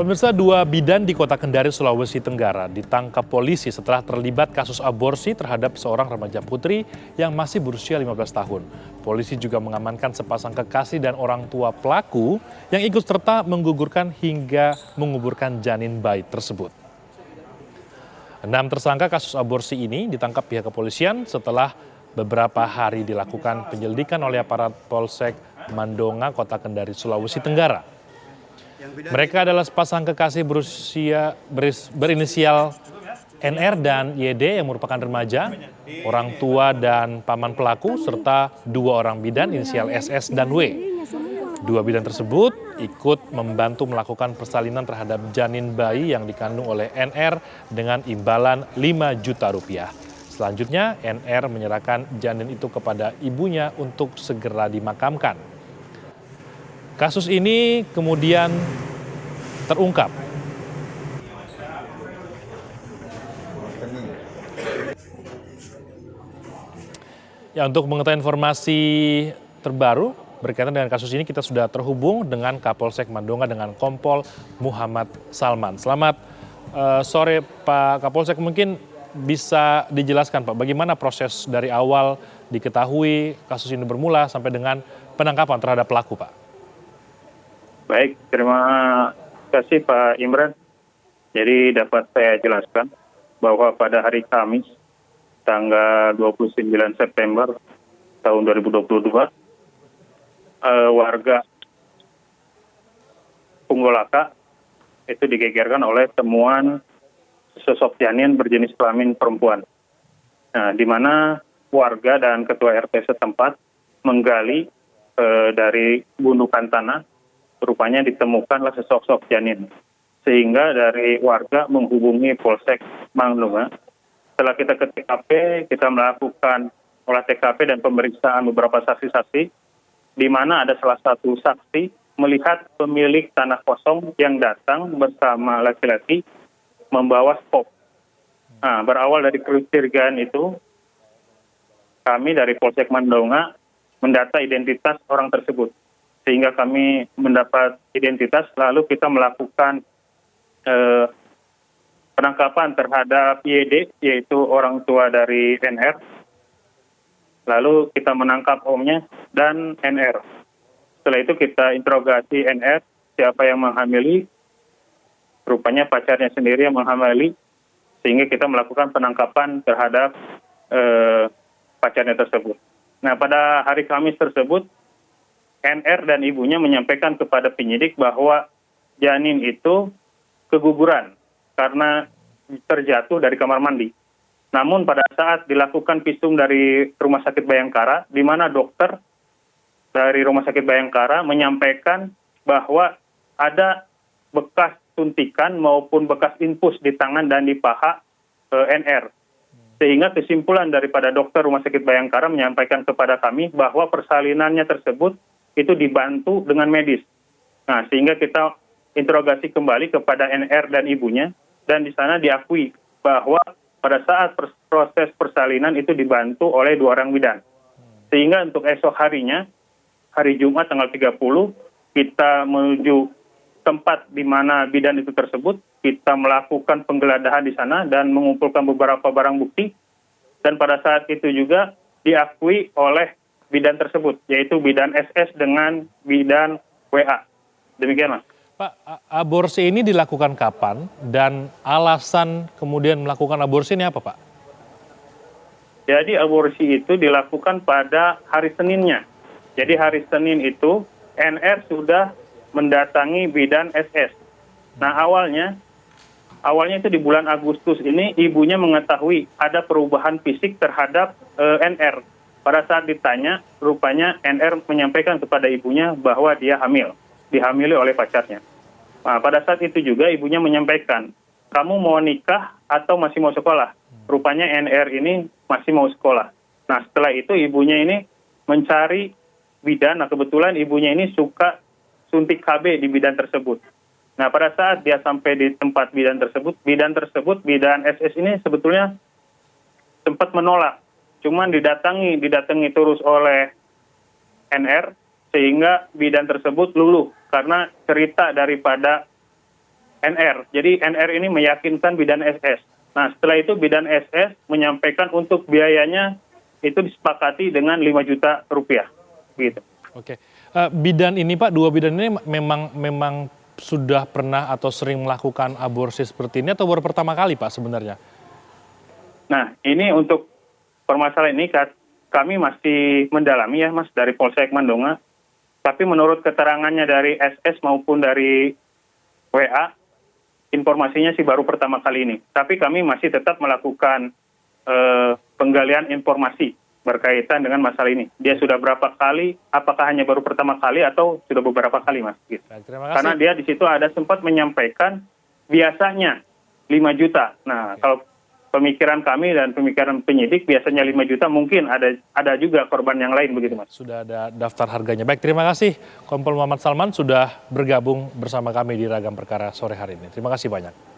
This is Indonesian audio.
Pemirsa, dua bidan di Kota Kendari, Sulawesi Tenggara ditangkap polisi setelah terlibat kasus aborsi terhadap seorang remaja putri yang masih berusia 15 tahun. Polisi juga mengamankan sepasang kekasih dan orang tua pelaku yang ikut serta menggugurkan hingga menguburkan janin bayi tersebut. 6 tersangka kasus aborsi ini ditangkap pihak kepolisian setelah beberapa hari dilakukan penyelidikan oleh aparat Polsek Mandonga, Kota Kendari, Sulawesi Tenggara. Mereka adalah sepasang kekasih berinisial NR dan YD yang merupakan remaja, orang tua dan paman pelaku, serta dua orang bidan inisial SS dan W. Dua bidan tersebut ikut membantu melakukan persalinan terhadap janin bayi yang dikandung oleh NR dengan imbalan 5 juta rupiah. Selanjutnya, NR menyerahkan janin itu kepada ibunya untuk segera dimakamkan. Kasus ini kemudian terungkap. Ya, untuk mengetahui informasi terbaru berkaitan dengan kasus ini, kita sudah terhubung dengan Kapolsek Mandonga dengan Kompol Muhammad Salman. Selamat sore Pak Kapolsek, mungkin bisa dijelaskan Pak, bagaimana proses dari awal diketahui kasus ini bermula sampai dengan penangkapan terhadap pelaku Pak? Baik, terima kasih Pak Imran. Jadi dapat saya jelaskan bahwa pada hari Kamis, tanggal 29 September tahun 2022, warga Punggolaka itu digegerkan oleh temuan sosok janin berjenis kelamin perempuan. Nah, di mana warga dan ketua RT setempat menggali dari gundukan tanah, rupanya ditemukanlah sesosok janin. Sehingga dari warga menghubungi Polsek Mandonga. Setelah kita ke TKP, kita melakukan olah TKP dan pemeriksaan beberapa saksi-saksi, di mana ada salah satu saksi melihat pemilik tanah kosong yang datang bersama laki-laki membawa spok. Nah, berawal dari kecurigaan itu, kami dari Polsek Mandonga mendata identitas orang tersebut. Sehingga kami mendapat identitas, lalu kita melakukan penangkapan terhadap YD, yaitu orang tua dari NR. Lalu kita menangkap omnya dan NR. Setelah itu kita interogasi NR, siapa yang menghamili, rupanya pacarnya sendiri yang menghamili, sehingga kita melakukan penangkapan terhadap pacarnya tersebut. Nah, pada hari Kamis tersebut, NR dan ibunya menyampaikan kepada penyidik bahwa janin itu keguguran karena terjatuh dari kamar mandi. Namun pada saat dilakukan visum dari Rumah Sakit Bayangkara, di mana dokter dari Rumah Sakit Bayangkara menyampaikan bahwa ada bekas suntikan maupun bekas infus di tangan dan di paha NR. Sehingga kesimpulan daripada dokter Rumah Sakit Bayangkara menyampaikan kepada kami bahwa persalinannya tersebut itu dibantu dengan medis. Nah, sehingga kita interogasi kembali kepada NR dan ibunya, dan di sana diakui bahwa pada saat proses persalinan itu dibantu oleh dua orang bidan. Sehingga untuk esok harinya, hari Jumat tanggal 30, kita menuju tempat di mana bidan itu tersebut, kita melakukan penggeledahan di sana dan mengumpulkan beberapa barang bukti, dan pada saat itu juga diakui oleh bidan tersebut, yaitu bidan SS dengan bidan WA. Demikian, Mas. Pak, aborsi ini dilakukan kapan dan alasan kemudian melakukan aborsi ini apa, Pak? Jadi aborsi itu dilakukan pada hari Seninnya. Jadi hari Senin itu NR sudah mendatangi bidan SS. Nah, awalnya itu di bulan Agustus ini ibunya mengetahui ada perubahan fisik terhadap NR. Pada saat ditanya, rupanya NR menyampaikan kepada ibunya bahwa dia dihamili oleh pacarnya. Nah, pada saat itu juga ibunya menyampaikan, kamu mau nikah atau masih mau sekolah? Rupanya NR ini masih mau sekolah. Nah, setelah itu ibunya ini mencari bidan. Nah, kebetulan ibunya ini suka suntik KB di bidan tersebut. Nah, pada saat dia sampai di tempat bidan tersebut, bidan SS ini sebetulnya sempat menolak. Cuman didatangi terus oleh NR, sehingga bidan tersebut luluh karena cerita daripada NR. Jadi NR ini meyakinkan bidan SS. Nah, setelah itu bidan SS menyampaikan untuk biayanya itu disepakati dengan 5 juta rupiah. Gitu. Oke. Bidan ini Pak, dua bidan ini memang sudah pernah atau sering melakukan aborsi seperti ini atau baru pertama kali Pak sebenarnya? Nah, ini untuk permasalahan ini kami masih mendalami ya Mas dari Polsek Mandonga. Tapi menurut keterangannya dari SS maupun dari WA, informasinya sih baru pertama kali ini. Tapi kami masih tetap melakukan penggalian informasi berkaitan dengan masalah ini. Dia sudah berapa kali, apakah hanya baru pertama kali atau sudah beberapa kali Mas? Gitu. Baik, terima kasih. Karena dia di situ ada sempat menyampaikan biasanya 5 juta. Nah, kalau pemikiran kami dan pemikiran penyidik biasanya 5 juta, mungkin ada juga korban yang lain begitu Mas. Sudah ada daftar harganya. Baik, terima kasih Kompol Muhammad Salman sudah bergabung bersama kami di Ragam Perkara sore hari ini. Terima kasih banyak.